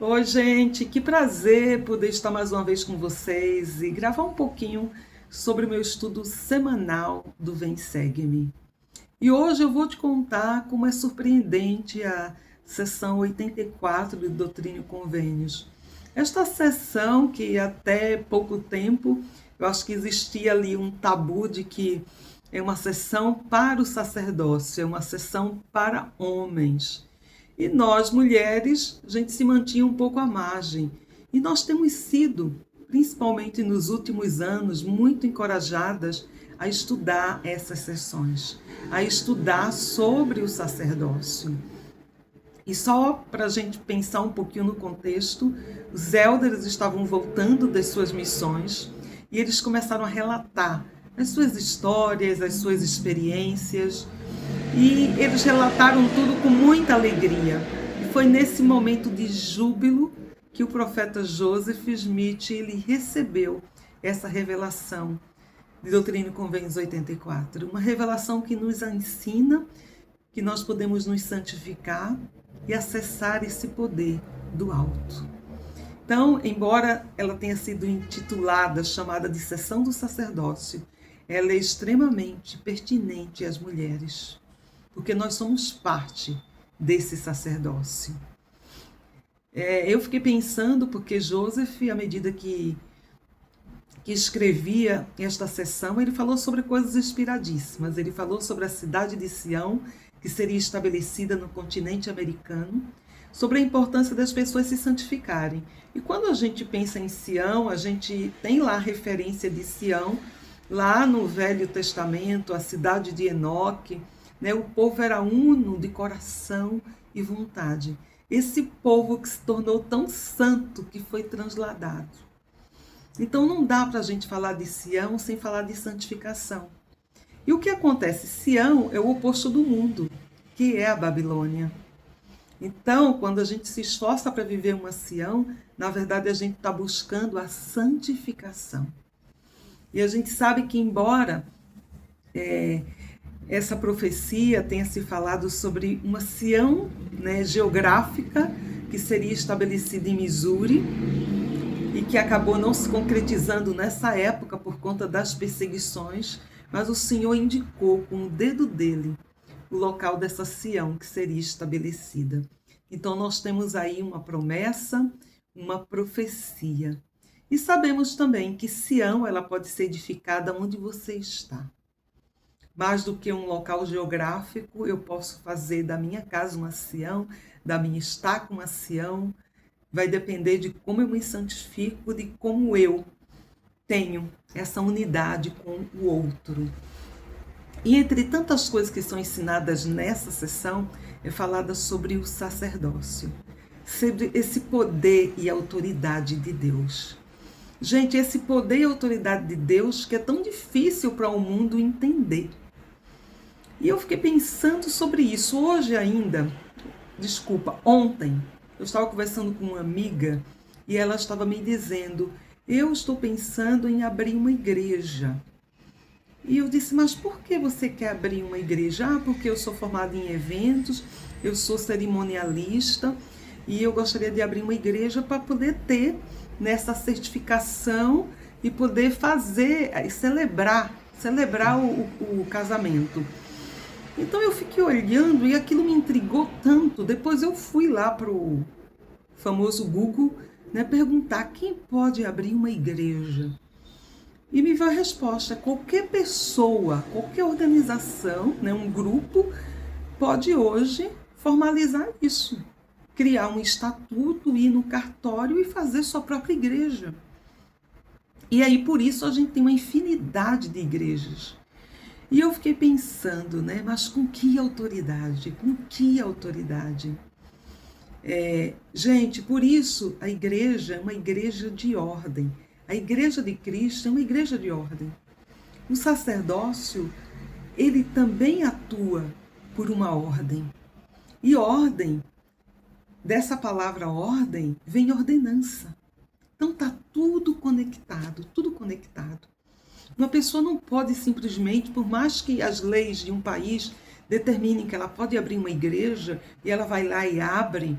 Oi, gente, que prazer poder estar mais uma vez com vocês e gravar um pouquinho sobre o meu estudo semanal do Vem Segue-me. E hoje eu vou te contar como é surpreendente a sessão 84 do Doutrina e Convênios. Esta sessão que até pouco tempo eu acho que existia ali um tabu de que é uma sessão para o sacerdócio, é uma sessão para homens. E nós, mulheres, a gente se mantinha um pouco à margem. E nós temos sido, principalmente nos últimos anos, muito encorajadas a estudar essas sessões, a estudar sobre o sacerdócio. E só para a gente pensar um pouquinho no contexto, os elders estavam voltando das suas missões e eles começaram a relatar as suas histórias, as suas experiências, e eles relataram tudo com muita alegria. E foi nesse momento de júbilo que o profeta Joseph Smith ele recebeu essa revelação de Doutrina e Convênios 84. Uma revelação que nos ensina que nós podemos nos santificar e acessar esse poder do alto. Então, embora ela tenha sido intitulada, chamada de Sessão do Sacerdócio, ela é extremamente pertinente às mulheres, porque nós somos parte desse sacerdócio. Eu fiquei pensando, porque Joseph, à medida que escrevia esta sessão, ele falou sobre coisas inspiradíssimas. Ele falou sobre a cidade de Sião, que seria estabelecida no continente americano, sobre a importância das pessoas se santificarem. E quando a gente pensa em Sião, a gente tem lá a referência de Sião, lá no Velho Testamento, a cidade de Enoque, né? O povo era uno de coração e vontade. Esse povo que se tornou tão santo que foi transladado. Então não dá para a gente falar de Sião sem falar de santificação. E o que acontece? Sião é o oposto do mundo, que é a Babilônia. Então, quando a gente se esforça para viver uma Sião, na verdade a gente está buscando a santificação. E a gente sabe que, embora essa profecia tenha se falado sobre uma Sião, né, geográfica, que seria estabelecida em Missouri, e que acabou não se concretizando nessa época por conta das perseguições, mas o Senhor indicou com o dedo dele o local dessa Sião que seria estabelecida. Então nós temos aí uma promessa, uma profecia. E sabemos também que Sião ela pode ser edificada onde você está. Mais do que um local geográfico, eu posso fazer da minha casa uma Sião, da minha estaca uma Sião. Vai depender de como eu me santifico, de como eu tenho essa unidade com o outro. E entre tantas coisas que são ensinadas nessa sessão, é falada sobre o sacerdócio, sobre esse poder e autoridade de Deus. Gente, esse poder e autoridade de Deus que é tão difícil para o mundo entender. E eu fiquei pensando sobre isso hoje ainda, ontem, eu estava conversando com uma amiga e ela estava me dizendo, eu estou pensando em abrir uma igreja. E eu disse, mas por que você quer abrir uma igreja? Ah, porque eu sou formada em eventos, eu sou cerimonialista e eu gostaria de abrir uma igreja para poder ter nessa certificação e poder fazer, celebrar o casamento. Então eu fiquei olhando e aquilo me intrigou tanto. Depois eu fui lá para o famoso Google, né, perguntar quem pode abrir uma igreja. E me veio a resposta, qualquer pessoa, qualquer organização, né, um grupo, pode hoje formalizar isso. Criar um estatuto, ir no cartório e fazer sua própria igreja. E aí por isso a gente tem uma infinidade de igrejas. E eu fiquei pensando, né, mas com que autoridade? Com que autoridade? Gente, por isso a igreja é uma igreja de ordem. A igreja de Cristo é uma igreja de ordem. O sacerdócio, ele também atua por uma ordem. E ordem, dessa palavra ordem, vem ordenança. Então está tudo conectado, tudo conectado. Uma pessoa não pode simplesmente, por mais que as leis de um país determinem que ela pode abrir uma igreja, e ela vai lá e abre,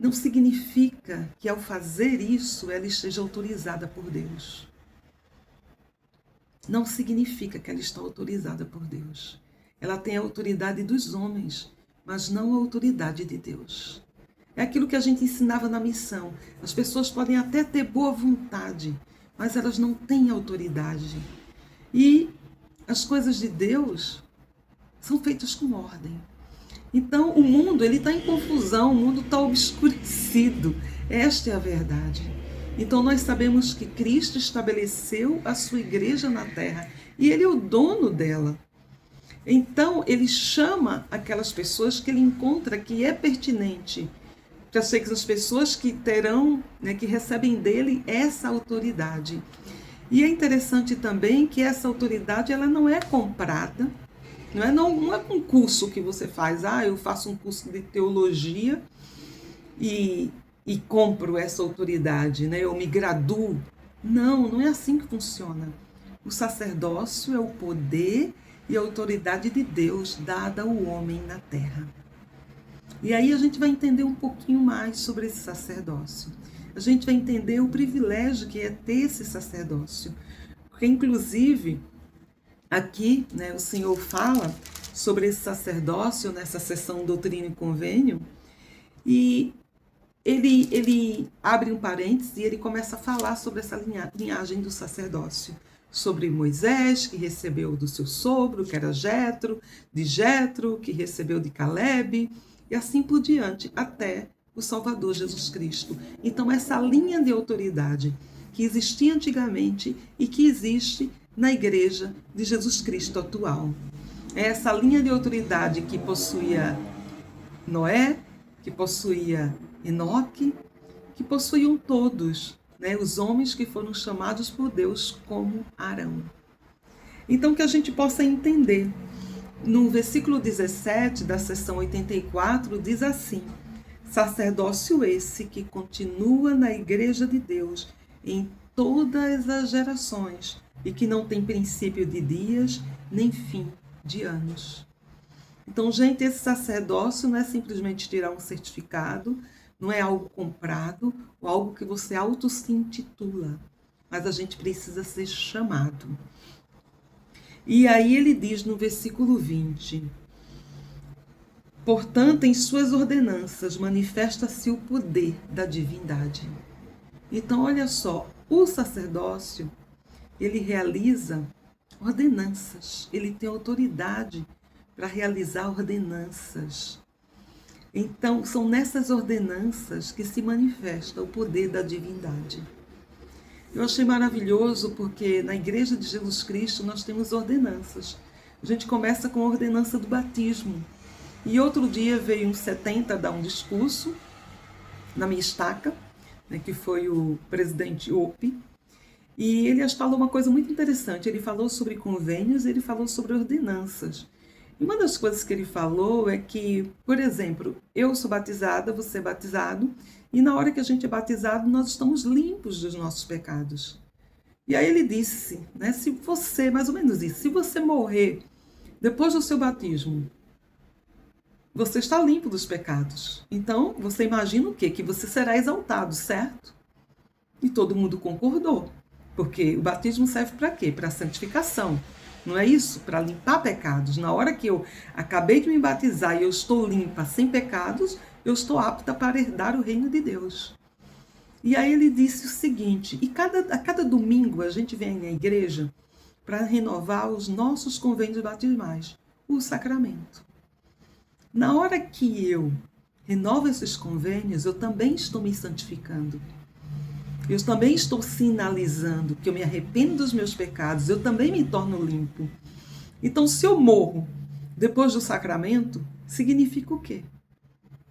não significa que ao fazer isso ela esteja autorizada por Deus. Não significa que ela está autorizada por Deus. Ela tem a autoridade dos homens, mas não a autoridade de Deus. É aquilo que a gente ensinava na missão. As pessoas podem até ter boa vontade, mas elas não têm autoridade. E as coisas de Deus são feitas com ordem. Então, o mundo está em confusão, o mundo está obscurecido. Esta é a verdade. Então, nós sabemos que Cristo estabeleceu a sua igreja na terra e Ele é o dono dela. Então, Ele chama aquelas pessoas que Ele encontra que é pertinente para ser as pessoas que terão, que recebem dele essa autoridade. E é interessante também que essa autoridade ela não é comprada, não é um curso que você faz, eu faço um curso de teologia e compro essa autoridade, eu me graduo. Não é assim que funciona. O sacerdócio é o poder e a autoridade de Deus dada ao homem na terra. E aí a gente vai entender um pouquinho mais sobre esse sacerdócio. A gente vai entender o privilégio que é ter esse sacerdócio. Porque, inclusive, aqui o Senhor fala sobre esse sacerdócio nessa sessão Doutrina e Convênio, e ele abre um parênteses e ele começa a falar sobre essa linhagem do sacerdócio. Sobre Moisés, que recebeu do seu sogro, que era Jetro, de Jetro, que recebeu de Caleb, e assim por diante, até o Salvador Jesus Cristo. Então, essa linha de autoridade que existia antigamente e que existe na Igreja de Jesus Cristo atual. É essa linha de autoridade que possuía Noé, que possuía Enoque, que possuíam todos, os homens que foram chamados por Deus como Arão. Então, que a gente possa entender. No versículo 17 da seção 84, diz assim: sacerdócio esse que continua na igreja de Deus em todas as gerações e que não tem princípio de dias nem fim de anos. Então, gente, esse sacerdócio não é simplesmente tirar um certificado, não é algo comprado ou algo que você auto se intitula, mas a gente precisa ser chamado. E aí ele diz no versículo 20: portanto, em suas ordenanças manifesta-se o poder da divindade. Então, olha só, o sacerdócio, ele realiza ordenanças, ele tem autoridade para realizar ordenanças. Então, são nessas ordenanças que se manifesta o poder da divindade. Eu achei maravilhoso porque na Igreja de Jesus Cristo nós temos ordenanças. A gente começa com a ordenança do batismo. E outro dia veio um 70 dar um discurso na minha estaca, que foi o presidente Ope, e ele falou uma coisa muito interessante. Ele falou sobre convênios, ele falou sobre ordenanças. E uma das coisas que ele falou é que, por exemplo, eu sou batizada, você é batizado, e na hora que a gente é batizado, nós estamos limpos dos nossos pecados. E aí ele disse, se você, mais ou menos isso, se você morrer depois do seu batismo, você está limpo dos pecados. Então, você imagina o quê? Que você será exaltado, certo? E todo mundo concordou. Porque o batismo serve para quê? Para a santificação. Não é isso? Para limpar pecados. Na hora que eu acabei de me batizar e eu estou limpa, sem pecados, eu estou apta para herdar o reino de Deus. E aí ele disse o seguinte: a cada domingo a gente vem na igreja para renovar os nossos convênios batismais, o sacramento. Na hora que eu renovo esses convênios, eu também estou me santificando. Eu também estou sinalizando que eu me arrependo dos meus pecados, eu também me torno limpo. Então, se eu morro depois do sacramento, significa o quê?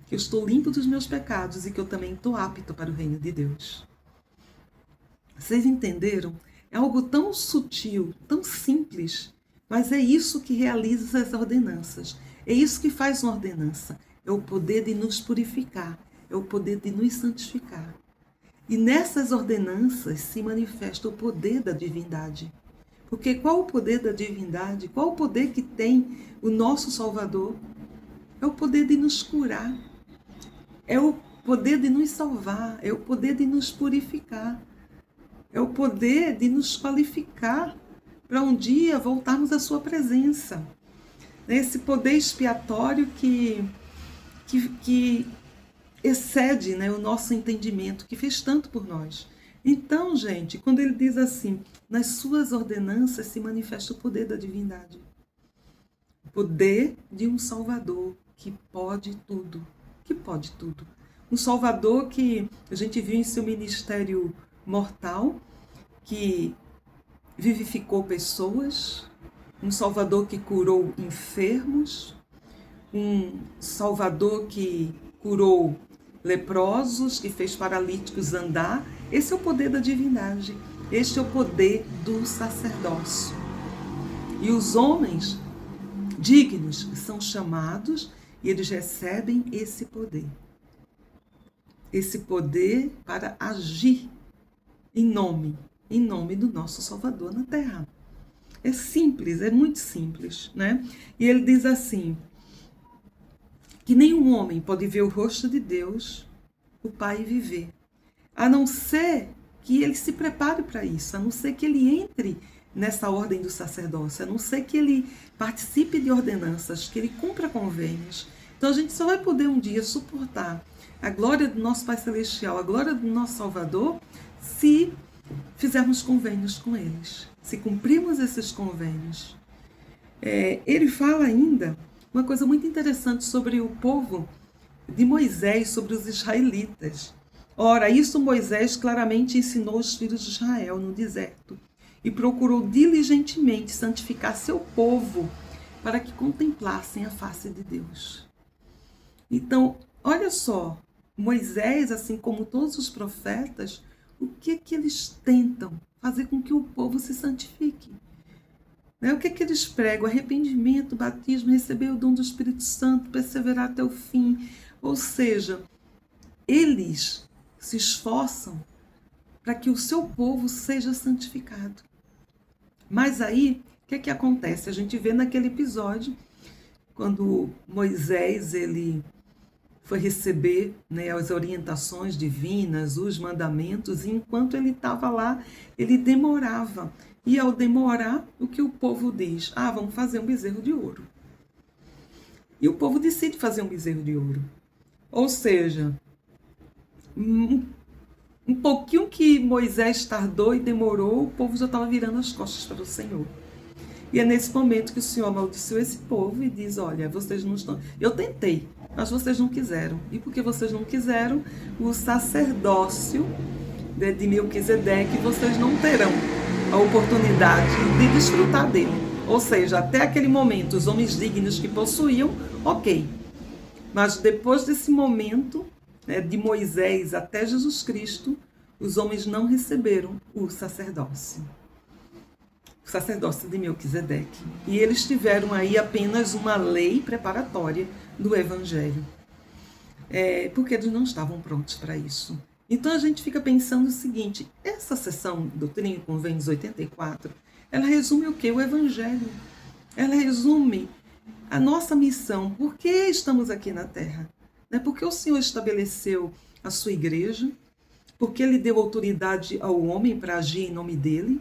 Que eu estou limpo dos meus pecados e que eu também estou apto para o reino de Deus. Vocês entenderam? É algo tão sutil, tão simples, mas é isso que realiza as ordenanças. É isso que faz uma ordenança. É o poder de nos purificar, é o poder de nos santificar. E nessas ordenanças se manifesta o poder da divindade. Porque qual o poder da divindade? Qual o poder que tem o nosso Salvador? É o poder de nos curar. É o poder de nos salvar, é o poder de nos purificar, é o poder de nos qualificar para um dia voltarmos à sua presença. Esse poder expiatório que excede, né, o nosso entendimento, que fez tanto por nós. Então, gente, quando ele diz assim, nas suas ordenanças se manifesta o poder da divindade. O poder de um Salvador que pode tudo. Que pode tudo. Um Salvador que a gente viu em seu ministério mortal, que vivificou pessoas, um Salvador que curou enfermos, um Salvador que curou leprosos, que fez paralíticos andar. Esse é o poder da divindade. Este é o poder do sacerdócio. E os homens dignos são chamados e eles recebem esse poder. Esse poder para agir em nome do nosso Salvador na terra. É simples, é muito simples, né? E ele diz assim, que nenhum homem pode ver o rosto de Deus, o Pai, e viver, a não ser que ele se prepare para isso, a não ser que ele entre nessa ordem do sacerdócio, a não ser que ele participe de ordenanças, que ele cumpra convênios. Então a gente só vai poder um dia suportar a glória do nosso Pai Celestial, a glória do nosso Salvador, se fizermos convênios com eles, se cumprirmos esses convênios. Ele fala ainda uma coisa muito interessante sobre o povo de Moisés, sobre os israelitas. Ora, isso Moisés claramente ensinou os filhos de Israel no deserto e procurou diligentemente santificar seu povo para que contemplassem a face de Deus. Então, olha só, Moisés, assim como todos os profetas, o que eles tentam? Fazer com que o povo se santifique. O que eles pregam? Arrependimento, batismo, receber o dom do Espírito Santo, perseverar até o fim. Ou seja, eles se esforçam para que o seu povo seja santificado. Mas aí, o que acontece? A gente vê naquele episódio, quando Moisés ele foi receber, né, as orientações divinas, os mandamentos, e enquanto ele estava lá, ele demorava. E ao demorar, o que o povo diz? Vamos fazer um bezerro de ouro. E o povo decide fazer um bezerro de ouro. Ou seja, um pouquinho que Moisés tardou e demorou, o povo já estava virando as costas para o Senhor. E é nesse momento que o Senhor amaldiçoou esse povo e diz, olha, vocês não estão... Eu tentei, mas vocês não quiseram. E porque vocês não quiseram, o sacerdócio de Melquisedeque, vocês não terão a oportunidade de desfrutar dele. Ou seja, até aquele momento, os homens dignos que possuíam, ok. Mas depois desse momento, de Moisés até Jesus Cristo, os homens não receberam o sacerdócio de Melquisedeque. E eles tiveram aí apenas uma lei preparatória do Evangelho. Porque eles não estavam prontos para isso. Então a gente fica pensando o seguinte, essa sessão Doutrina e Convênios 84, ela resume o quê? O Evangelho. Ela resume a nossa missão. Por que estamos aqui na Terra? Porque o Senhor estabeleceu a sua igreja, porque Ele deu autoridade ao homem para agir em nome dEle,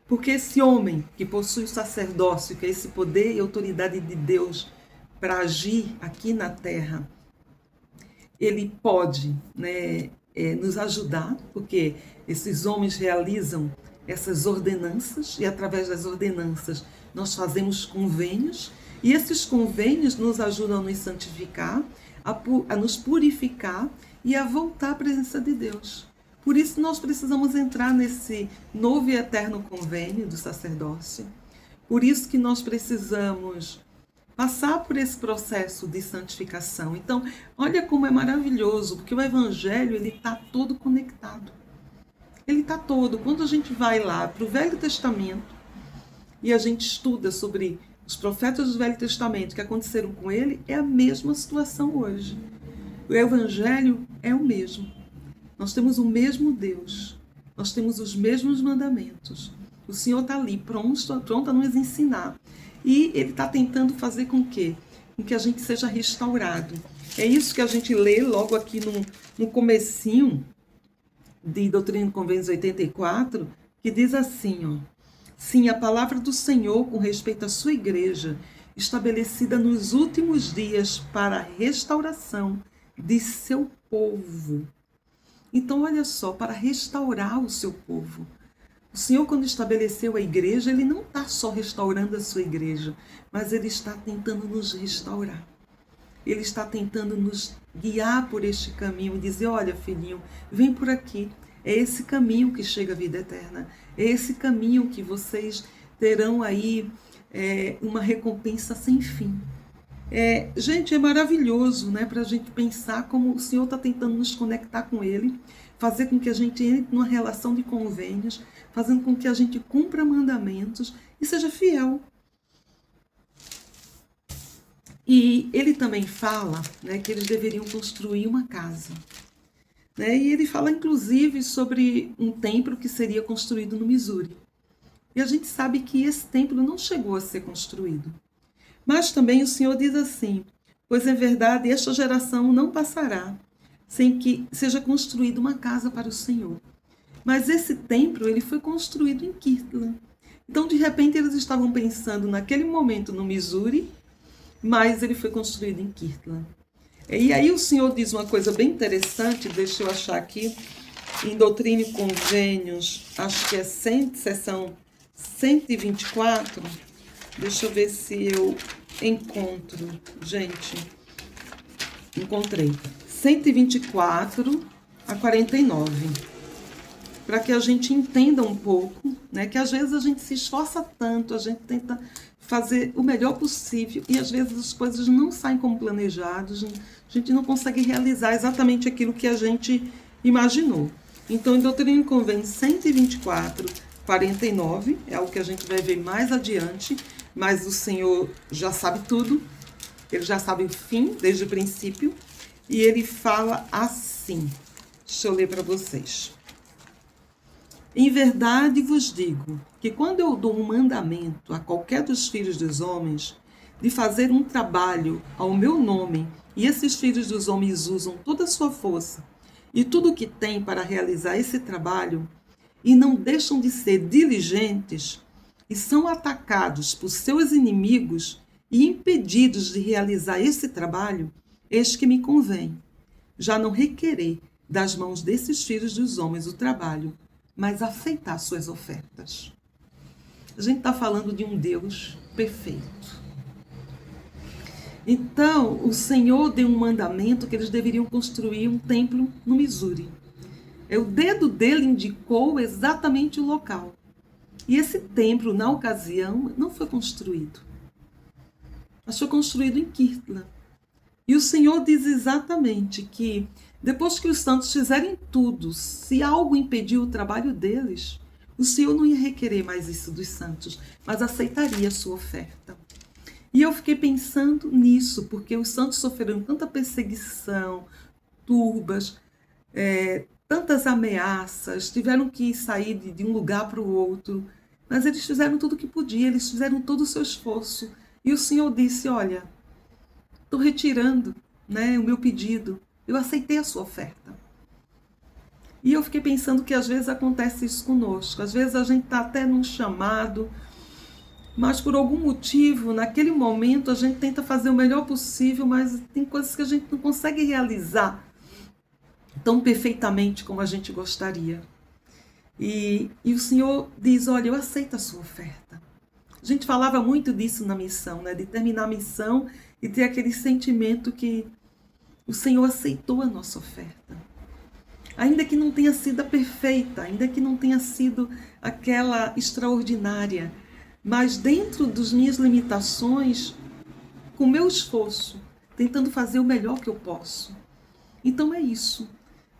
porque esse homem que possui o sacerdócio, que é esse poder e autoridade de Deus para agir aqui na Terra, ele pode, nos ajudar, porque esses homens realizam essas ordenanças e através das ordenanças nós fazemos convênios e esses convênios nos ajudam a nos santificar, a nos purificar e a voltar à presença de Deus. Por isso nós precisamos entrar nesse novo e eterno convênio do sacerdócio. Por isso que nós precisamos passar por esse processo de santificação. Então, olha como é maravilhoso, porque o Evangelho ele está todo conectado. Ele está todo. Quando a gente vai lá para o Velho Testamento e a gente estuda sobre os profetas do Velho Testamento que aconteceram com ele, é a mesma situação hoje. O Evangelho é o mesmo. Nós temos o mesmo Deus. Nós temos os mesmos mandamentos. O Senhor está ali, pronto a nos ensinar. E Ele está tentando fazer com que a gente seja restaurado. É isso que a gente lê logo aqui no comecinho de Doutrina e Convênios 84, que diz assim, ó: sim, a palavra do Senhor com respeito à sua igreja, estabelecida nos últimos dias para a restauração de seu povo. Então, olha só, para restaurar o seu povo. O Senhor, quando estabeleceu a igreja, Ele não está só restaurando a sua igreja, mas Ele está tentando nos restaurar. Ele está tentando nos guiar por este caminho e dizer, olha, filhinho, vem por aqui. É esse caminho que chega à vida eterna. É esse caminho que vocês terão aí uma recompensa sem fim. Gente, é maravilhoso, né, para a gente pensar como o Senhor está tentando nos conectar com Ele, fazer com que a gente entre numa relação de convênios, fazendo com que a gente cumpra mandamentos e seja fiel. E ele também fala, né, que eles deveriam construir uma casa. Né, e ele fala, inclusive, sobre um templo que seria construído no Missouri. E a gente sabe que esse templo não chegou a ser construído. Mas também o Senhor diz assim, pois em verdade esta geração não passará sem que seja construída uma casa para o Senhor. Mas esse templo ele foi construído em Kirtland. Então, de repente, eles estavam pensando naquele momento no Missouri, mas ele foi construído em Kirtland. E aí o Senhor diz uma coisa bem interessante, deixa eu achar aqui, em Doutrina e Convênios, acho que é seção 124, deixa eu ver se eu encontro, gente, encontrei, 124 a 49, para que a gente entenda um pouco, né, que às vezes a gente se esforça tanto, a gente tenta fazer o melhor possível e às vezes as coisas não saem como planejadas, a gente não consegue realizar exatamente aquilo que a gente imaginou. Então, em Doutrina e Convênios 124, 49, é algo que a gente vai ver mais adiante, mas o Senhor já sabe tudo, Ele já sabe o fim, desde o princípio, e Ele fala assim, deixa eu ler para vocês. Em verdade vos digo que quando eu dou um mandamento a qualquer dos filhos dos homens de fazer um trabalho ao meu nome, e esses filhos dos homens usam toda a sua força e tudo o que têm para realizar esse trabalho, e não deixam de ser diligentes, e são atacados por seus inimigos e impedidos de realizar esse trabalho, eis que me convém já não requerer das mãos desses filhos dos homens o trabalho, mas aceitar suas ofertas. A gente está falando de um Deus perfeito. Então, o Senhor deu um mandamento que eles deveriam construir um templo no Missouri. O dedo dele indicou exatamente o local. E esse templo, na ocasião, não foi construído. Mas foi construído em Kirtland. E o Senhor diz exatamente que depois que os santos fizerem tudo, se algo impedir o trabalho deles, o Senhor não ia requerer mais isso dos santos, mas aceitaria a sua oferta. E eu fiquei pensando nisso, porque os santos sofreram tanta perseguição, turbas, tantas ameaças, tiveram que sair de um lugar para o outro, mas eles fizeram tudo o que podiam, eles fizeram todo o seu esforço. E o Senhor disse, olha, estou retirando, né, o meu pedido, eu aceitei a sua oferta. E eu fiquei pensando que às vezes acontece isso conosco. Às vezes a gente está até num chamado, mas por algum motivo, naquele momento, a gente tenta fazer o melhor possível, mas tem coisas que a gente não consegue realizar tão perfeitamente como a gente gostaria. E o Senhor diz, olha, eu aceito a sua oferta. A gente falava muito disso na missão, né? De terminar a missão e ter aquele sentimento que o Senhor aceitou a nossa oferta. Ainda que não tenha sido a perfeita, ainda que não tenha sido aquela extraordinária, mas dentro das minhas limitações, com o meu esforço, tentando fazer o melhor que eu posso. Então é isso,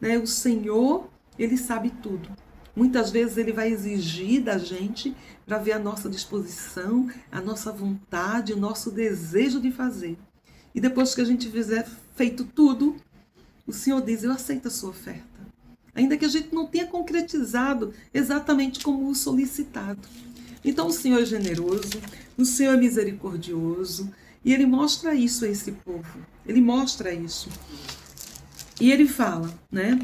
né? O Senhor, Ele sabe tudo. Muitas vezes Ele vai exigir da gente para ver a nossa disposição, a nossa vontade, o nosso desejo de fazer. E depois que a gente fizer feito tudo, o Senhor diz, eu aceito a sua oferta. Ainda que a gente não tenha concretizado exatamente como o solicitado. Então o Senhor é generoso, o Senhor é misericordioso, E ele mostra isso a esse povo. Ele mostra isso. E ele fala, né?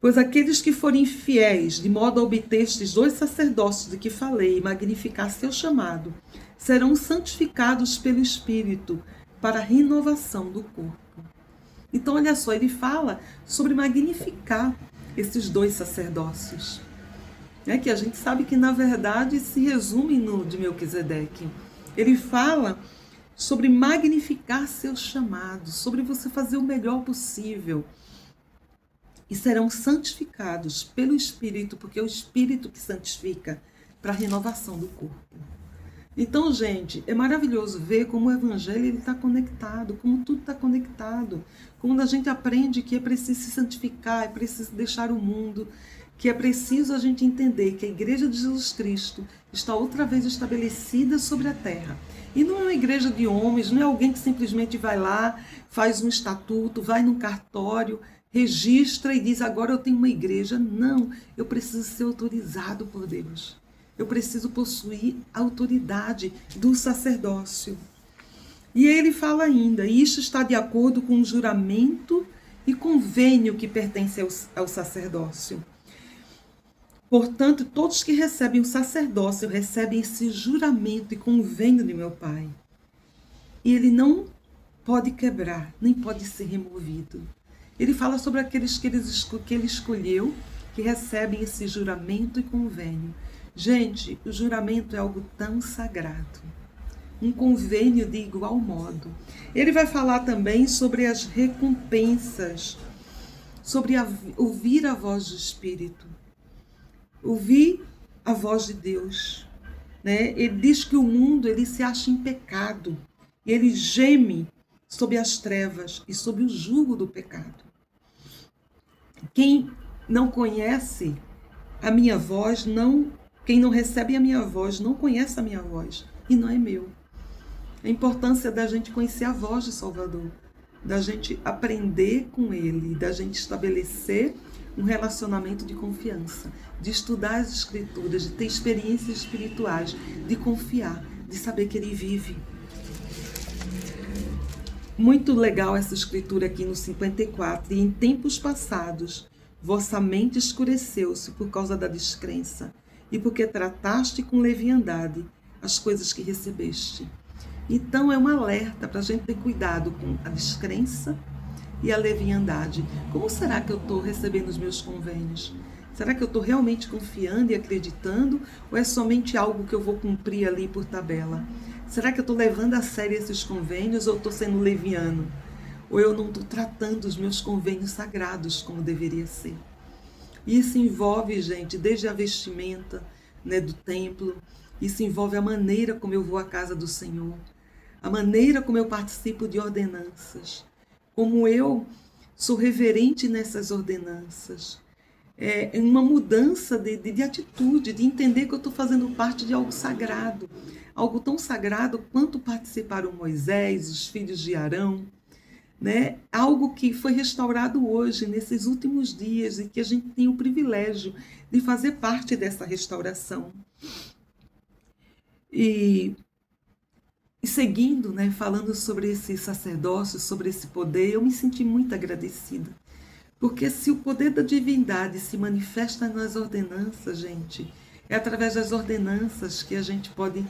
Pois aqueles que forem fiéis, de modo a obter estes 2 sacerdócios de que falei, e magnificar seu chamado, serão santificados pelo Espírito para a renovação do corpo. Então, olha só, ele fala sobre magnificar esses 2 sacerdócios. Que a gente sabe que, na verdade, se resume no de Melquisedeque. Ele fala sobre magnificar seu chamado, sobre você fazer o melhor possível. E serão santificados pelo Espírito, porque é o Espírito que santifica para a renovação do corpo. Então, gente, é maravilhoso ver como o Evangelho está conectado, como tudo está conectado. Quando a gente aprende que é preciso se santificar, é preciso deixar o mundo, que é preciso a gente entender que a Igreja de Jesus Cristo está outra vez estabelecida sobre a terra. E não é uma igreja de homens, não é alguém que simplesmente vai lá, faz um estatuto, vai num cartório, registra e diz, agora eu tenho uma igreja. Não, eu preciso ser autorizado por Deus. Eu preciso possuir a autoridade do sacerdócio. E ele fala ainda, isto está de acordo com o juramento e convênio que pertence ao sacerdócio. Portanto, todos que recebem o sacerdócio recebem esse juramento e convênio de meu Pai. E ele não pode quebrar, nem pode ser removido. Ele fala sobre aqueles que ele escolheu, que recebem esse juramento e convênio. Gente, o juramento é algo tão sagrado. Um convênio de igual modo. Ele vai falar também sobre as recompensas, sobre ouvir a voz do Espírito. Ouvir a voz de Deus. Ele diz que o mundo ele se acha em pecado. E ele geme sob as trevas e sob o jugo do pecado. Quem não conhece a minha voz, quem não recebe a minha voz, não conhece a minha voz. E não é meu. A importância da gente conhecer a voz de Salvador. Da gente aprender com Ele. Da gente estabelecer um relacionamento de confiança. De estudar as Escrituras, de ter experiências espirituais. De confiar, de saber que Ele vive. Muito legal essa escritura aqui no 54. E em tempos passados, vossa mente escureceu-se por causa da descrença, e porque trataste com leviandade as coisas que recebeste. Então é um alerta para a gente ter cuidado com a descrença e a leviandade. Como será que eu estou recebendo os meus convênios? Será que eu estou realmente confiando e acreditando? Ou é somente algo que eu vou cumprir ali por tabela? Será que eu estou levando a sério esses convênios ou estou sendo leviano? Ou eu não estou tratando os meus convênios sagrados como deveria ser? Isso envolve, gente, desde a vestimenta do templo. Isso envolve a maneira como eu vou à casa do Senhor. A maneira como eu participo de ordenanças. Como eu sou reverente nessas ordenanças. É uma mudança de atitude, de entender que eu estou fazendo parte de algo sagrado. Algo tão sagrado quanto participaram Moisés, os filhos de Arão. Algo que foi restaurado hoje, nesses últimos dias, e que a gente tem o privilégio de fazer parte dessa restauração. E seguindo, falando sobre esse sacerdócio, sobre esse poder, eu me senti muito agradecida. Porque se o poder da divindade se manifesta nas ordenanças, gente, é através das ordenanças que a gente pode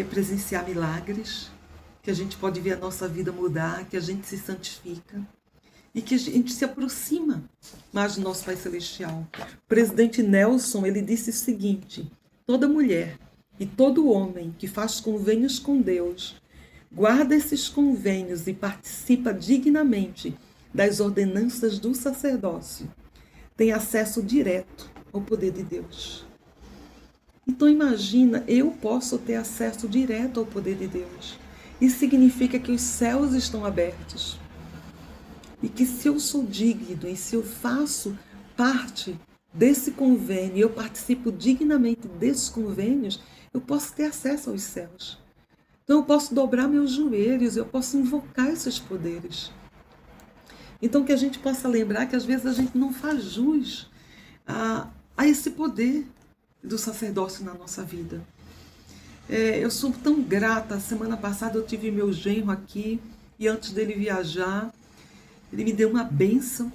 presenciar milagres, que a gente pode ver a nossa vida mudar, que a gente se santifica e que a gente se aproxima mais do nosso Pai Celestial. O presidente Nelson, ele disse o seguinte: toda mulher e todo homem que faz convênios com Deus, guarda esses convênios e participa dignamente das ordenanças do sacerdócio, tem acesso direto ao poder de Deus. Então imagina, eu posso ter acesso direto ao poder de Deus. Isso significa que os céus estão abertos. E que se eu sou digno e se eu faço parte desse convênio, eu participo dignamente desses convênios, eu posso ter acesso aos céus. Então eu posso dobrar meus joelhos, eu posso invocar esses poderes. Então que a gente possa lembrar que às vezes a gente não faz jus a esse poder do sacerdócio na nossa vida. Eu sou tão grata. Semana passada eu tive meu genro aqui e antes dele viajar, ele me deu uma bênção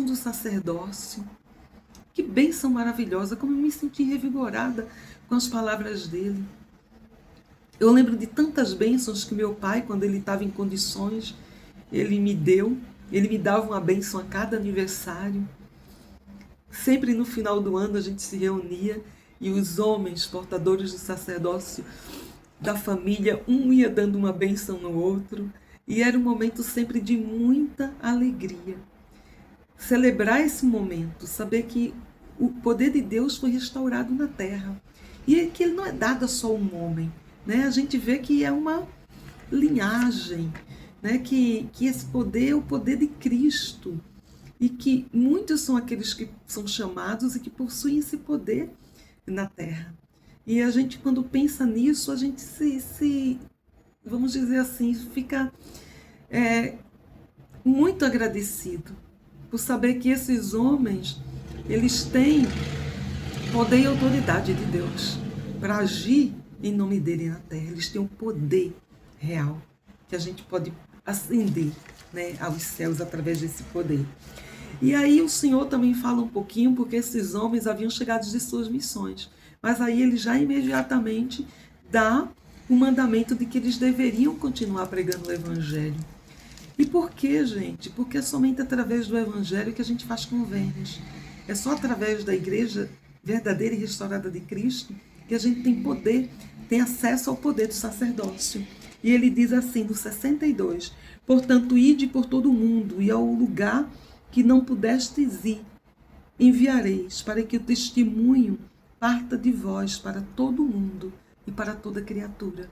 do sacerdócio. Que bênção maravilhosa, como eu me senti revigorada com as palavras dele. Eu lembro de tantas bênçãos que meu pai, quando ele estava em condições, ele me deu. Ele me dava uma bênção a cada aniversário. Sempre no final do ano a gente se reunia e os homens, portadores do sacerdócio da família, um ia dando uma bênção no outro. E era um momento sempre de muita alegria. Celebrar esse momento, saber que o poder de Deus foi restaurado na terra. E que ele não é dado a só um homem. Né? A gente vê que é uma linhagem, né? Que esse poder é o poder de Cristo. E que muitos são aqueles que são chamados e que possuem esse poder na terra. E a gente, quando pensa nisso, a gente vamos dizer assim, fica muito agradecido por saber que esses homens, eles têm poder e autoridade de Deus para agir em nome dele na terra. Eles têm um poder real que a gente pode ascender, né, aos céus através desse poder. E aí o Senhor também fala um pouquinho, porque esses homens haviam chegado de suas missões. Mas aí ele já imediatamente dá o mandamento de que eles deveriam continuar pregando o Evangelho. E por quê, gente? Porque é somente através do Evangelho que a gente faz convênios. É só através da igreja verdadeira e restaurada de Cristo que a gente tem poder, tem acesso ao poder do sacerdócio. E ele diz assim, no 62, portanto, ide por todo o mundo e ao lugar que não pudestes ir, enviareis para que o testemunho parta de vós para todo o mundo e para toda criatura.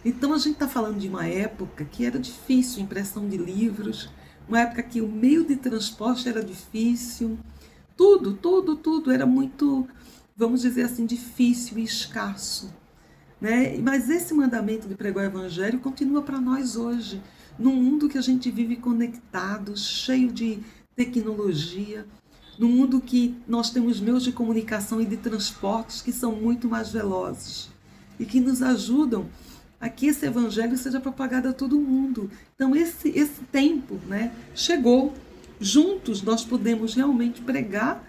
Então a gente está falando de uma época que era difícil, impressão de livros, uma época que o meio de transporte era difícil, tudo era muito, vamos dizer assim, difícil e escasso. Né? Mas esse mandamento de pregar o Evangelho continua para nós hoje, num mundo que a gente vive conectado, cheio de tecnologia, num mundo que nós temos meios de comunicação e de transportes que são muito mais velozes e que nos ajudam a que esse Evangelho seja propagado a todo mundo. Então esse tempo, né, chegou. Juntos nós podemos realmente pregar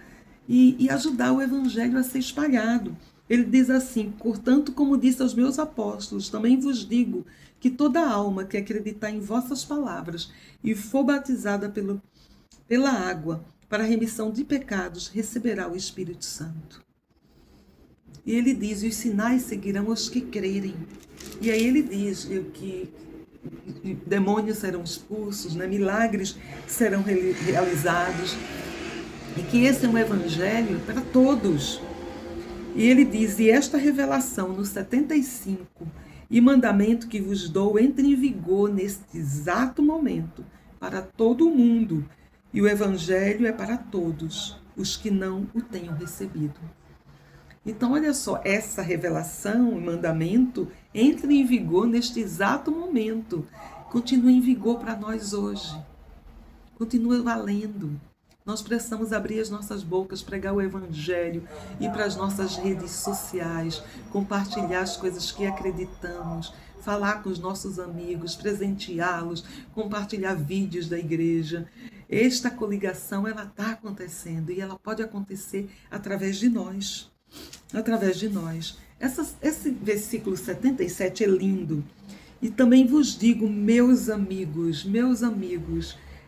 e ajudar o Evangelho a ser espalhado. Ele diz assim, portanto, como disse aos meus apóstolos, também vos digo que toda alma que acreditar em vossas palavras e for batizada pela água para a remissão de pecados, receberá o Espírito Santo. E ele diz, os sinais seguirão os que crerem. E aí ele diz que demônios serão expulsos, né? Milagres serão realizados, e que esse é um evangelho para todos. E ele diz, e esta revelação no 75, e mandamento que vos dou entre em vigor neste exato momento, para todo o mundo, e o evangelho é para todos os que não o tenham recebido. Então, olha só, essa revelação e mandamento entra em vigor neste exato momento, continua em vigor para nós hoje, continua valendo. Nós precisamos abrir as nossas bocas, pregar o Evangelho, ir para as nossas redes sociais, compartilhar as coisas que acreditamos, falar com os nossos amigos, presenteá-los, compartilhar vídeos da igreja. Esta coligação, ela está acontecendo e ela pode acontecer através de nós. Através de nós. Esse versículo 77 é lindo. E também vos digo, meus amigos,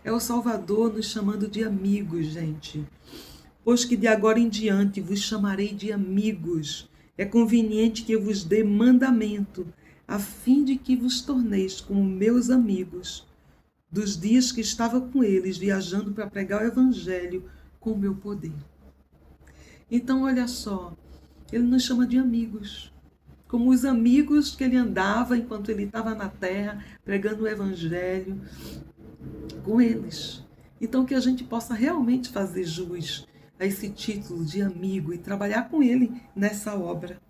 é o Salvador nos chamando de amigos, gente. Pois que de agora em diante vos chamarei de amigos. É conveniente que eu vos dê mandamento, a fim de que vos torneis como meus amigos, dos dias que estava com eles, viajando para pregar o Evangelho com o meu poder. Então, olha só, ele nos chama de amigos, como os amigos que ele andava enquanto ele estava na terra, pregando o Evangelho com eles. Então, que a gente possa realmente fazer jus a esse título de amigo e trabalhar com ele nessa obra.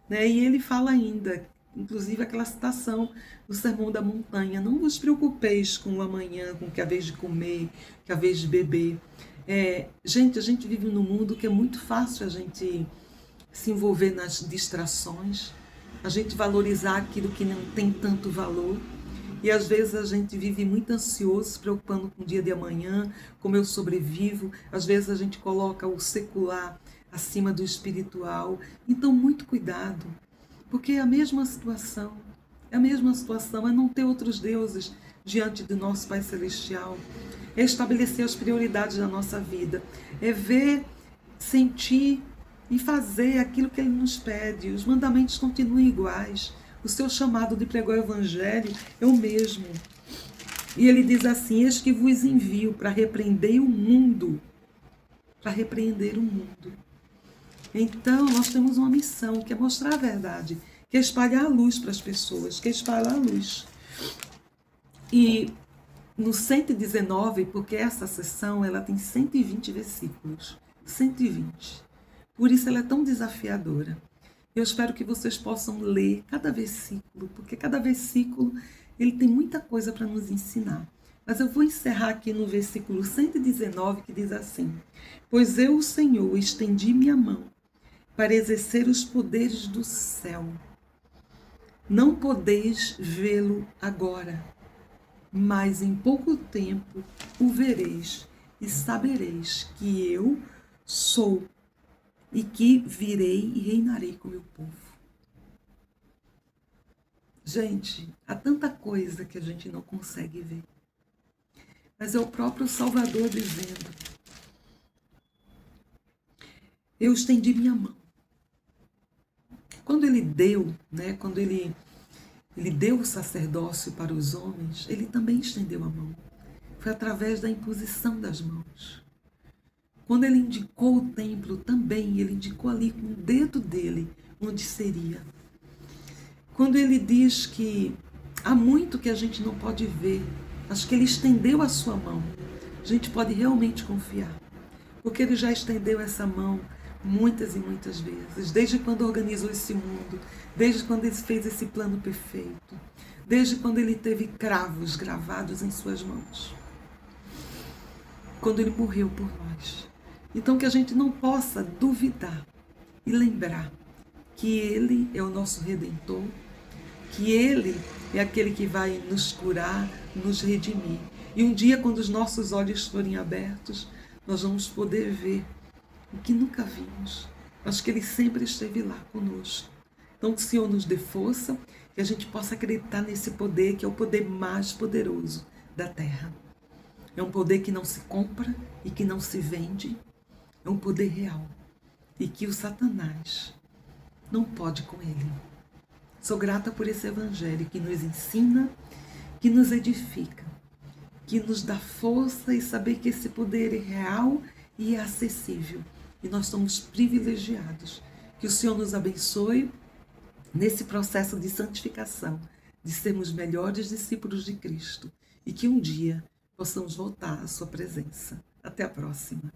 Né? E ele fala ainda, inclusive aquela citação do Sermão da Montanha, não vos preocupeis com o amanhã, com que a vez de comer, que a vez de beber. Gente, a gente vive num mundo que é muito fácil a gente se envolver nas distrações, a gente valorizar aquilo que não tem tanto valor. E às vezes a gente vive muito ansioso, se preocupando com o dia de amanhã, como eu sobrevivo. Às vezes a gente coloca o secular acima do espiritual. Então, muito cuidado, porque é a mesma situação. É a mesma situação, é não ter outros deuses diante do nosso Pai Celestial. É estabelecer as prioridades da nossa vida. É ver, sentir e fazer aquilo que Ele nos pede. Os mandamentos continuam iguais. O seu chamado de pregar o Evangelho é o mesmo. E Ele diz assim: eis que vos envio para repreender o mundo. Para repreender o mundo. Então, nós temos uma missão, que é mostrar a verdade, que é espalhar a luz para as pessoas, que é espalhar a luz. E no 119, porque essa sessão ela tem 120 versículos. 120. Por isso ela é tão desafiadora. Eu espero que vocês possam ler cada versículo, porque cada versículo ele tem muita coisa para nos ensinar. Mas eu vou encerrar aqui no versículo 119, que diz assim: pois eu, o Senhor, estendi minha mão para exercer os poderes do céu. Não podeis vê-lo agora, mas em pouco tempo o vereis e sabereis que eu sou e que virei e reinarei com meu povo. Gente, há tanta coisa que a gente não consegue ver. Mas é o próprio Salvador dizendo: eu estendi minha mão. Quando ele deu, quando ele deu o sacerdócio para os homens, ele também estendeu a mão. Foi através da imposição das mãos. Quando ele indicou o templo também, ele indicou ali com o dedo dele onde seria. Quando ele diz que há muito que a gente não pode ver, mas que ele estendeu a sua mão, a gente pode realmente confiar. Porque ele já estendeu essa mão muitas e muitas vezes, desde quando organizou esse mundo, desde quando ele fez esse plano perfeito, desde quando ele teve cravos gravados em suas mãos, quando ele morreu por nós. Então que a gente não possa duvidar e lembrar que ele é o nosso Redentor, que ele é aquele que vai nos curar, nos redimir. E um dia, quando os nossos olhos forem abertos, nós vamos poder ver o que nunca vimos, mas que ele sempre esteve lá conosco. Então que o Senhor nos dê força, que a gente possa acreditar nesse poder, que é o poder mais poderoso da terra. É um poder que não se compra e que não se vende. É um poder real. E que o Satanás não pode com ele. Sou grata por esse Evangelho que nos ensina, que nos edifica, que nos dá força e saber que esse poder é real e é acessível. E nós somos privilegiados. Que o Senhor nos abençoe nesse processo de santificação, de sermos melhores discípulos de Cristo e que um dia possamos voltar à sua presença. Até a próxima.